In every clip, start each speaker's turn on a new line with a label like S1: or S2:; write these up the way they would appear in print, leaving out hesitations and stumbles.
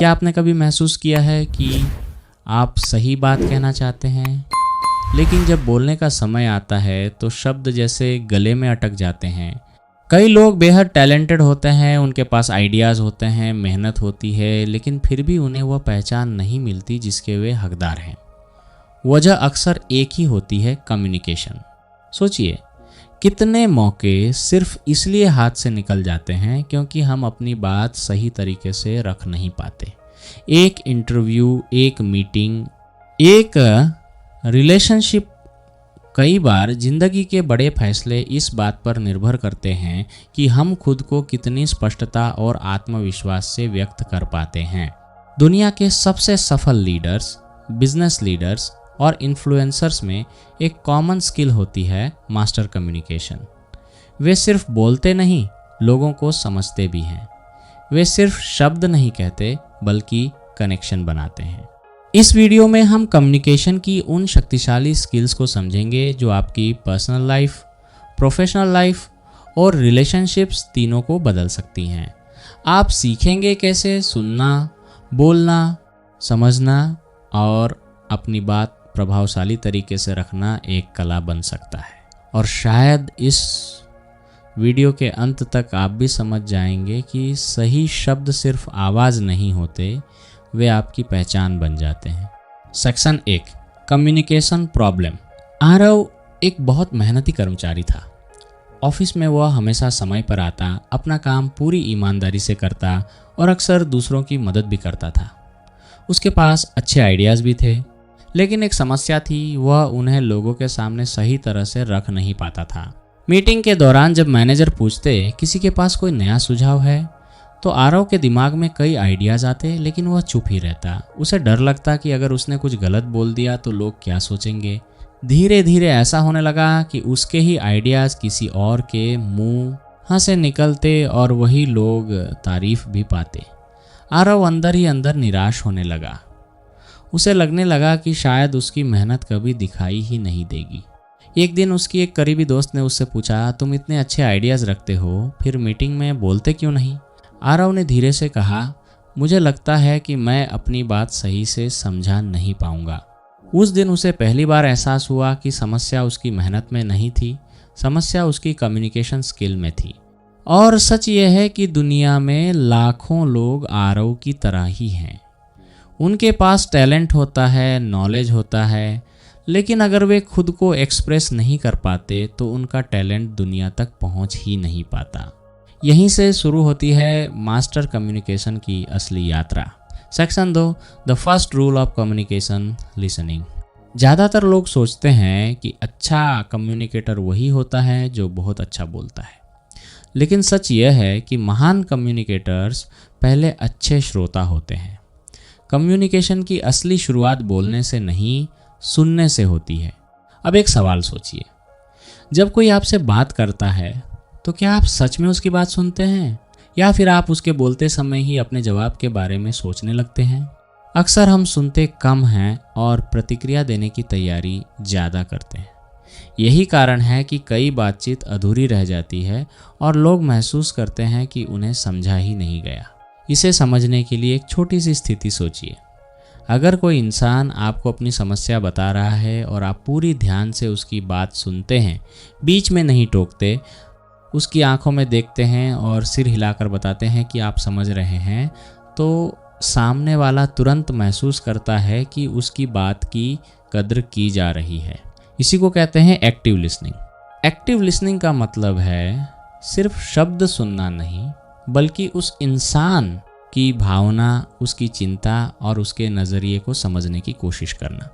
S1: क्या आपने कभी महसूस किया है कि आप सही बात कहना चाहते हैं, लेकिन जब बोलने का समय आता है तो शब्द जैसे गले में अटक जाते हैं। कई लोग बेहद टैलेंटेड होते हैं, उनके पास आइडियाज़ होते हैं, मेहनत होती है, लेकिन फिर भी उन्हें वह पहचान नहीं मिलती जिसके वे हकदार हैं। वजह अक्सर एक ही होती है, कम्युनिकेशन। सोचिए, कितने मौके सिर्फ इसलिए हाथ से निकल जाते हैं क्योंकि हम अपनी बात सही तरीके से रख नहीं पाते। एक इंटरव्यू, एक मीटिंग, एक रिलेशनशिप, कई बार जिंदगी के बड़े फैसले इस बात पर निर्भर करते हैं कि हम खुद को कितनी स्पष्टता और आत्मविश्वास से व्यक्त कर पाते हैं। दुनिया के सबसे सफल लीडर्स, बिजनेस लीडर्स और इन्फ्लुएंसर्स में एक कॉमन स्किल होती है, मास्टर कम्युनिकेशन। वे सिर्फ बोलते नहीं, लोगों को समझते भी हैं। वे सिर्फ शब्द नहीं कहते बल्कि कनेक्शन बनाते हैं। इस वीडियो में हम कम्युनिकेशन की उन शक्तिशाली स्किल्स को समझेंगे जो आपकी पर्सनल लाइफ, प्रोफेशनल लाइफ और रिलेशनशिप्स तीनों को बदल सकती हैं। आप सीखेंगे कैसे सुनना, बोलना, समझना और अपनी बात प्रभावशाली तरीके से रखना एक कला बन सकता है। और शायद इस वीडियो के अंत तक आप भी समझ जाएंगे कि सही शब्द सिर्फ आवाज़ नहीं होते, वे आपकी पहचान बन जाते हैं। Section 1, communication problem. आरव एक बहुत मेहनती कर्मचारी था। ऑफिस में वह हमेशा समय पर आता, अपना काम पूरी ईमानदारी से करता और अक्सर दूसरों की मदद भी करता था। उसके पास अच्छे आइडियाज़ भी थे, लेकिन एक समस्या थी, वह उन्हें लोगों के सामने सही तरह से रख नहीं पाता था। मीटिंग के दौरान जब मैनेजर पूछते किसी के पास कोई नया सुझाव है, तो आरव के दिमाग में कई आइडियाज़ आते, लेकिन वह चुप ही रहता। उसे डर लगता कि अगर उसने कुछ गलत बोल दिया तो लोग क्या सोचेंगे। धीरे धीरे ऐसा होने लगा कि उसके ही आइडियाज़ किसी और के मुंह से निकलते और वही लोग तारीफ भी पाते। आरव अंदर ही अंदर निराश होने लगा। उसे लगने लगा कि शायद उसकी मेहनत कभी दिखाई ही नहीं देगी। एक दिन उसकी एक करीबी दोस्त ने उससे पूछा, तुम इतने अच्छे आइडियाज़ रखते हो, फिर मीटिंग में बोलते क्यों नहीं? आरव ने धीरे से कहा, मुझे लगता है कि मैं अपनी बात सही से समझा नहीं पाऊंगा। उस दिन उसे पहली बार एहसास हुआ कि समस्या उसकी मेहनत में नहीं थी, समस्या उसकी कम्युनिकेशन स्किल में थी। और सच यह है कि दुनिया में लाखों लोग आरव की तरह ही हैं। उनके पास टैलेंट होता है, नॉलेज होता है, लेकिन अगर वे खुद को एक्सप्रेस नहीं कर पाते तो उनका टैलेंट दुनिया तक पहुंच ही नहीं पाता। यहीं से शुरू होती है मास्टर कम्युनिकेशन की असली यात्रा। Section 2, the first rule of communication, listening. ज़्यादातर लोग सोचते हैं कि अच्छा कम्युनिकेटर वही होता है जो बहुत अच्छा बोलता है, लेकिन सच यह है कि महान कम्युनिकेटर्स पहले अच्छे श्रोता होते हैं। कम्युनिकेशन की असली शुरुआत बोलने से नहीं, सुनने से होती है। अब एक सवाल सोचिए, जब कोई आपसे बात करता है तो क्या आप सच में उसकी बात सुनते हैं, या फिर आप उसके बोलते समय ही अपने जवाब के बारे में सोचने लगते हैं? अक्सर हम सुनते कम हैं और प्रतिक्रिया देने की तैयारी ज़्यादा करते हैं। यही कारण है कि कई बातचीत अधूरी रह जाती है और लोग महसूस करते हैं कि उन्हें समझा ही नहीं गया। इसे समझने के लिए एक छोटी सी स्थिति सोचिए। अगर कोई इंसान आपको अपनी समस्या बता रहा है और आप पूरी ध्यान से उसकी बात सुनते हैं, बीच में नहीं टोकते, उसकी आंखों में देखते हैं और सिर हिलाकर बताते हैं कि आप समझ रहे हैं, तो सामने वाला तुरंत महसूस करता है कि उसकी बात की कद्र की जा रही है। इसी को कहते हैं एक्टिव लिसनिंग। एक्टिव लिसनिंग का मतलब है सिर्फ शब्द सुनना नहीं, बल्कि उस इंसान की भावना, उसकी चिंता और उसके नज़रिए को समझने की कोशिश करना।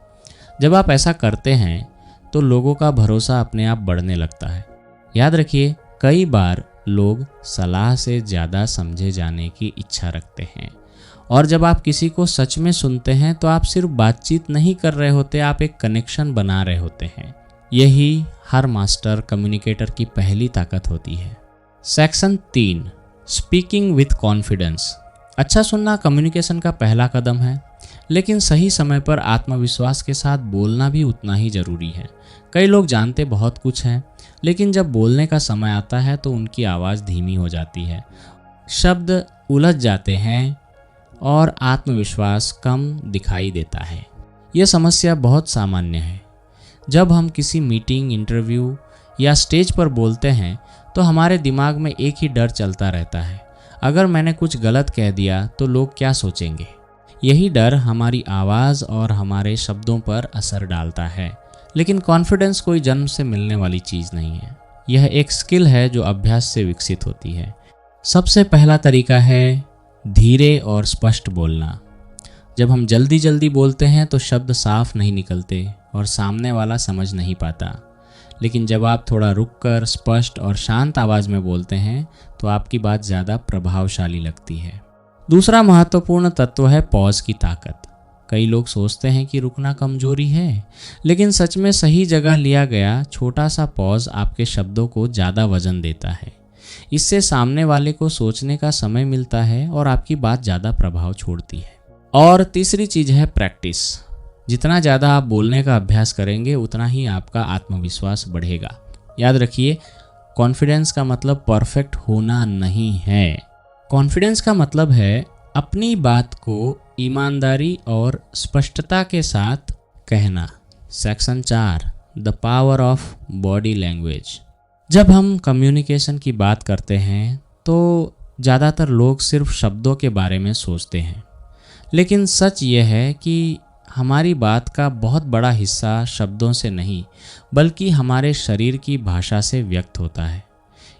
S1: जब आप ऐसा करते हैं तो लोगों का भरोसा अपने आप बढ़ने लगता है। याद रखिए, कई बार लोग सलाह से ज़्यादा समझे जाने की इच्छा रखते हैं, और जब आप किसी को सच में सुनते हैं तो आप सिर्फ बातचीत नहीं कर रहे होते, आप एक कनेक्शन बना रहे होते हैं। यही हर मास्टर कम्युनिकेटर की पहली ताकत होती है। Section 3, speaking with confidence. अच्छा सुनना कम्युनिकेशन का पहला कदम है, लेकिन सही समय पर आत्मविश्वास के साथ बोलना भी उतना ही ज़रूरी है। कई लोग जानते बहुत कुछ हैं, लेकिन जब बोलने का समय आता है तो उनकी आवाज़ धीमी हो जाती है, शब्द उलझ जाते हैं और आत्मविश्वास कम दिखाई देता है। यह समस्या बहुत सामान्य है। जब हम किसी मीटिंग, इंटरव्यू या स्टेज पर बोलते हैं तो हमारे दिमाग में एक ही डर चलता रहता है, अगर मैंने कुछ गलत कह दिया तो लोग क्या सोचेंगे। यही डर हमारी आवाज़ और हमारे शब्दों पर असर डालता है। लेकिन कॉन्फिडेंस कोई जन्म से मिलने वाली चीज़ नहीं है। यह एक स्किल है जो अभ्यास से विकसित होती है। सबसे पहला तरीका है धीरे और स्पष्ट बोलना। जब हम जल्दी जल्दी बोलते हैं तो शब्द साफ नहीं निकलते और सामने वाला समझ नहीं पाता। लेकिन जब आप थोड़ा रुककर स्पष्ट और शांत आवाज़ में बोलते हैं तो आपकी बात ज़्यादा प्रभावशाली लगती है। दूसरा महत्वपूर्ण तत्व है पॉज की ताकत। कई लोग सोचते हैं कि रुकना कमजोरी है, लेकिन सच में सही जगह लिया गया छोटा सा पॉज आपके शब्दों को ज़्यादा वजन देता है। इससे सामने वाले को सोचने का समय मिलता है और आपकी बात ज़्यादा प्रभाव छोड़ती है। और तीसरी चीज़ है प्रैक्टिस। जितना ज़्यादा आप बोलने का अभ्यास करेंगे उतना ही आपका आत्मविश्वास बढ़ेगा। याद रखिए, कॉन्फिडेंस का मतलब परफेक्ट होना नहीं है। कॉन्फिडेंस का मतलब है अपनी बात को ईमानदारी और स्पष्टता के साथ कहना। Section 4, the power of body language. जब हम कम्युनिकेशन की बात करते हैं तो ज़्यादातर लोग सिर्फ शब्दों के बारे में सोचते हैं, लेकिन सच यह है कि हमारी बात का बहुत बड़ा हिस्सा शब्दों से नहीं बल्कि हमारे शरीर की भाषा से व्यक्त होता है।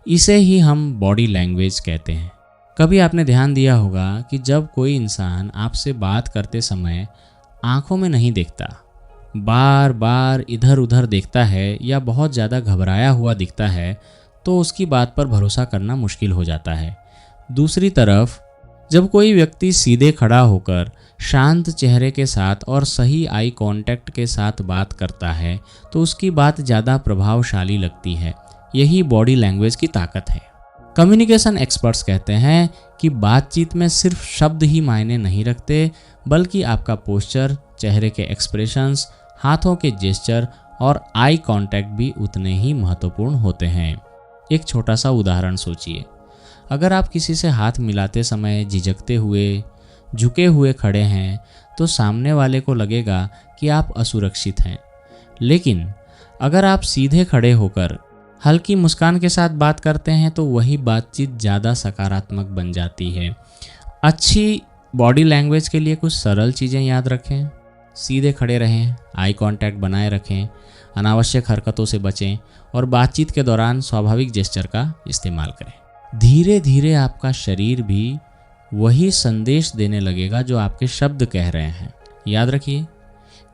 S1: इसे ही हम बॉडी लैंग्वेज कहते हैं। कभी आपने ध्यान दिया होगा कि जब कोई इंसान आपसे बात करते समय आंखों में नहीं देखता, बार बार इधर उधर देखता है या बहुत ज़्यादा घबराया हुआ दिखता है, तो उसकी बात पर भरोसा करना मुश्किल हो जाता है। दूसरी तरफ जब कोई व्यक्ति सीधे खड़ा होकर शांत चेहरे के साथ और सही आई कांटेक्ट के साथ बात करता है तो उसकी बात ज़्यादा प्रभावशाली लगती है। यही बॉडी लैंग्वेज की ताकत है। कम्युनिकेशन एक्सपर्ट्स कहते हैं कि बातचीत में सिर्फ शब्द ही मायने नहीं रखते, बल्कि आपका पोस्चर, चेहरे के एक्सप्रेशंस, हाथों के जेस्चर और आई कांटेक्ट भी उतने ही महत्वपूर्ण होते हैं। एक छोटा सा उदाहरण सोचिए। अगर आप किसी से हाथ मिलाते समय झिझकते हुए, झुके हुए खड़े हैं तो सामने वाले को लगेगा कि आप असुरक्षित हैं। लेकिन अगर आप सीधे खड़े होकर हल्की मुस्कान के साथ बात करते हैं तो वही बातचीत ज़्यादा सकारात्मक बन जाती है। अच्छी बॉडी लैंग्वेज के लिए कुछ सरल चीज़ें याद रखें। सीधे खड़े रहें, आई कांटेक्ट बनाए रखें, अनावश्यक हरकतों से बचें और बातचीत के दौरान स्वाभाविक जेस्चर का इस्तेमाल करें। धीरे धीरे आपका शरीर भी वही संदेश देने लगेगा जो आपके शब्द कह रहे हैं। याद रखिए,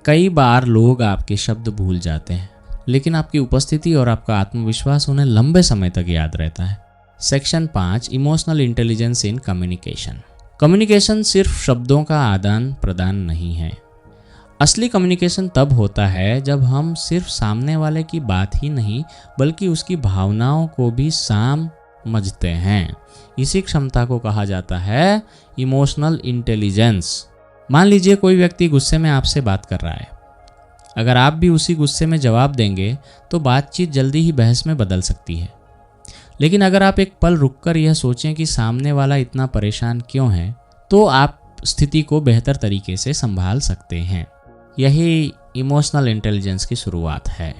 S1: कई बार लोग आपके शब्द भूल जाते हैं, लेकिन आपकी उपस्थिति और आपका आत्मविश्वास उन्हें लंबे समय तक याद रहता है। Section 5, emotional intelligence in communication. Communication सिर्फ शब्दों का आदान प्रदान नहीं है। असली कम्युनिकेशन तब होता है जब हम सिर्फ सामने वाले की बात ही नहीं बल्कि उसकी भावनाओं को भी समझते हैं। इसी क्षमता को कहा जाता है इमोशनल इंटेलिजेंस। मान लीजिए कोई व्यक्ति गुस्से में आपसे बात कर रहा है। अगर आप भी उसी गुस्से में जवाब देंगे तो बातचीत जल्दी ही बहस में बदल सकती है। लेकिन अगर आप एक पल रुककर यह सोचें कि सामने वाला इतना परेशान क्यों है, तो आप स्थिति को बेहतर तरीके से संभाल सकते हैं। यही इमोशनल इंटेलिजेंस की शुरुआत है।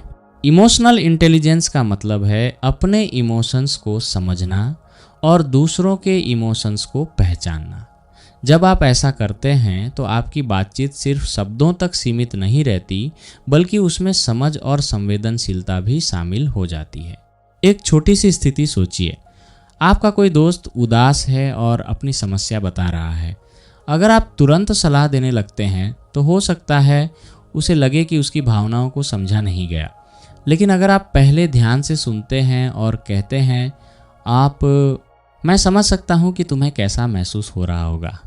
S1: इमोशनल इंटेलिजेंस का मतलब है अपने इमोशंस को समझना और दूसरों के इमोशंस को पहचानना। जब आप ऐसा करते हैं तो आपकी बातचीत सिर्फ शब्दों तक सीमित नहीं रहती बल्कि उसमें समझ और संवेदनशीलता भी शामिल हो जाती है। एक छोटी सी स्थिति सोचिए। आपका कोई दोस्त उदास है और अपनी समस्या बता रहा है। अगर आप तुरंत सलाह देने लगते हैं तो हो सकता है उसे लगे कि उसकी भावनाओं को समझा नहीं गया। लेकिन अगर आप पहले ध्यान से सुनते हैं और कहते हैं, मैं समझ सकता हूँ कि तुम्हें कैसा महसूस हो रहा होगा,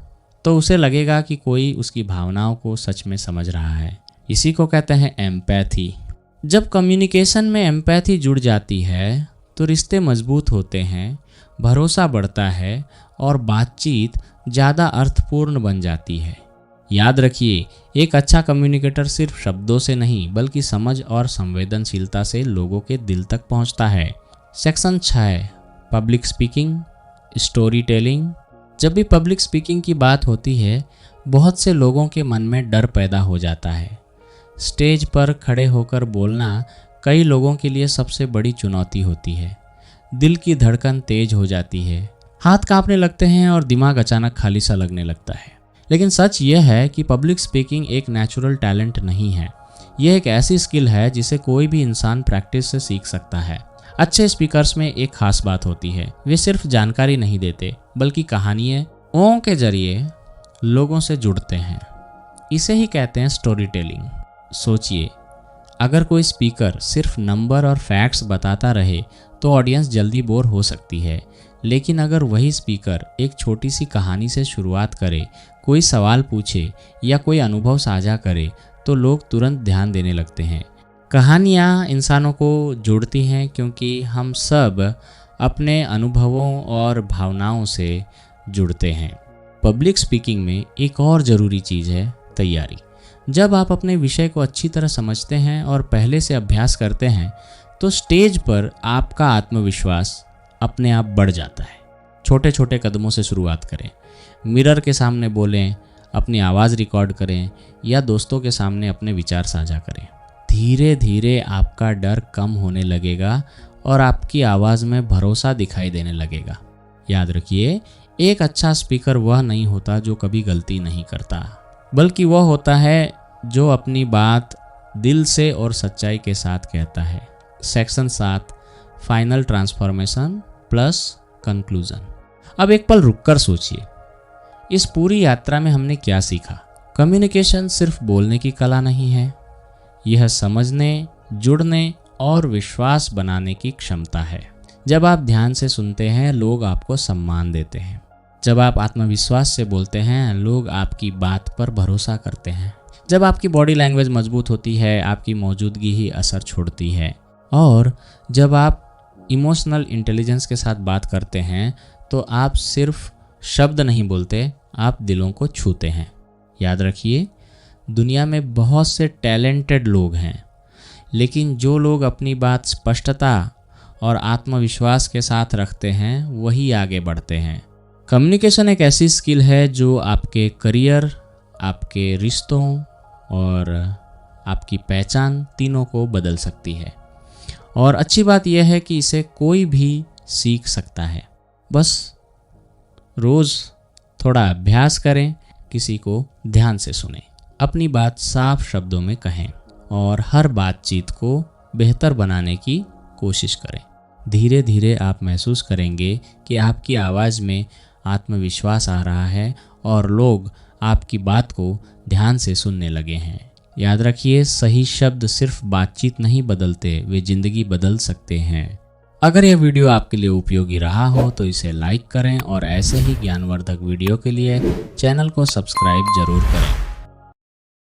S1: तो उसे लगेगा कि कोई उसकी भावनाओं को सच में समझ रहा है। इसी को कहते हैं एम्पैथी। जब कम्युनिकेशन में एम्पैथी जुड़ जाती है तो रिश्ते मजबूत होते हैं, भरोसा बढ़ता है और बातचीत ज़्यादा अर्थपूर्ण बन जाती है। याद रखिए, एक अच्छा कम्युनिकेटर सिर्फ शब्दों से नहीं बल्कि समझ और संवेदनशीलता से लोगों के दिल तक पहुंचता है। Section 6, public speaking, story telling जब भी पब्लिक स्पीकिंग की बात होती है, बहुत से लोगों के मन में डर पैदा हो जाता है। स्टेज पर खड़े होकर बोलना कई लोगों के लिए सबसे बड़ी चुनौती होती है। दिल की धड़कन तेज हो जाती है, हाथ कांपने लगते हैं और दिमाग अचानक खाली सा लगने लगता है। लेकिन सच यह है कि पब्लिक स्पीकिंग एक नेचुरल टैलेंट नहीं है। यह एक ऐसी स्किल है जिसे कोई भी इंसान प्रैक्टिस से सीख सकता है। अच्छे स्पीकर्स में एक खास बात होती है, वे सिर्फ जानकारी नहीं देते बल्कि कहानियों के जरिए लोगों से जुड़ते हैं। इसे ही कहते हैं स्टोरी टेलिंग। सोचिए, अगर कोई स्पीकर सिर्फ नंबर और फैक्ट्स बताता रहे तो ऑडियंस जल्दी बोर हो सकती है। लेकिन अगर वही स्पीकर एक छोटी सी कहानी से शुरुआत करे, कोई सवाल पूछे या कोई अनुभव साझा करे तो लोग तुरंत ध्यान देने लगते हैं। कहानियाँ इंसानों को जोड़ती हैं क्योंकि हम सब अपने अनुभवों और भावनाओं से जुड़ते हैं। पब्लिक स्पीकिंग में एक और ज़रूरी चीज़ है तैयारी। जब आप अपने विषय को अच्छी तरह समझते हैं और पहले से अभ्यास करते हैं तो स्टेज पर आपका आत्मविश्वास अपने आप बढ़ जाता है। छोटे छोटे कदमों से शुरुआत करें। मिरर के सामने बोलें, अपनी आवाज़ रिकॉर्ड करें या दोस्तों के सामने अपने विचार साझा करें। धीरे धीरे आपका डर कम होने लगेगा और आपकी आवाज़ में भरोसा दिखाई देने लगेगा। याद रखिए, एक अच्छा स्पीकर वह नहीं होता जो कभी गलती नहीं करता, बल्कि वह होता है जो अपनी बात दिल से और सच्चाई के साथ कहता है। Section 7, final transformation plus conclusion. अब एक पल रुककर सोचिए, इस पूरी यात्रा में हमने क्या सीखा? कम्युनिकेशन सिर्फ बोलने की कला नहीं है, यह समझने, जुड़ने और विश्वास बनाने की क्षमता है। जब आप ध्यान से सुनते हैं, लोग आपको सम्मान देते हैं। जब आप आत्मविश्वास से बोलते हैं, लोग आपकी बात पर भरोसा करते हैं। जब आपकी बॉडी लैंग्वेज मजबूत होती है, आपकी मौजूदगी ही असर छोड़ती है। और जब आप इमोशनल इंटेलिजेंस के साथ बात करते हैं तो आप सिर्फ शब्द नहीं बोलते, आप दिलों को छूते हैं। याद रखिए, दुनिया में बहुत से टैलेंटेड लोग हैं, लेकिन जो लोग अपनी बात स्पष्टता और आत्मविश्वास के साथ रखते हैं वही आगे बढ़ते हैं। कम्युनिकेशन एक ऐसी स्किल है जो आपके करियर, आपके रिश्तों और आपकी पहचान तीनों को बदल सकती है। और अच्छी बात यह है कि इसे कोई भी सीख सकता है। बस रोज़ थोड़ा अभ्यास करें, किसी को ध्यान से सुनें, अपनी बात साफ शब्दों में कहें और हर बातचीत को बेहतर बनाने की कोशिश करें। धीरे धीरे आप महसूस करेंगे कि आपकी आवाज़ में आत्मविश्वास आ रहा है और लोग आपकी बात को ध्यान से सुनने लगे हैं। याद रखिए, सही शब्द सिर्फ बातचीत नहीं बदलते, वे जिंदगी बदल सकते हैं। अगर यह वीडियो आपके लिए उपयोगी रहा हो तो इसे लाइक करें और ऐसे ही ज्ञानवर्धक वीडियो के लिए चैनल को सब्सक्राइब जरूर करें।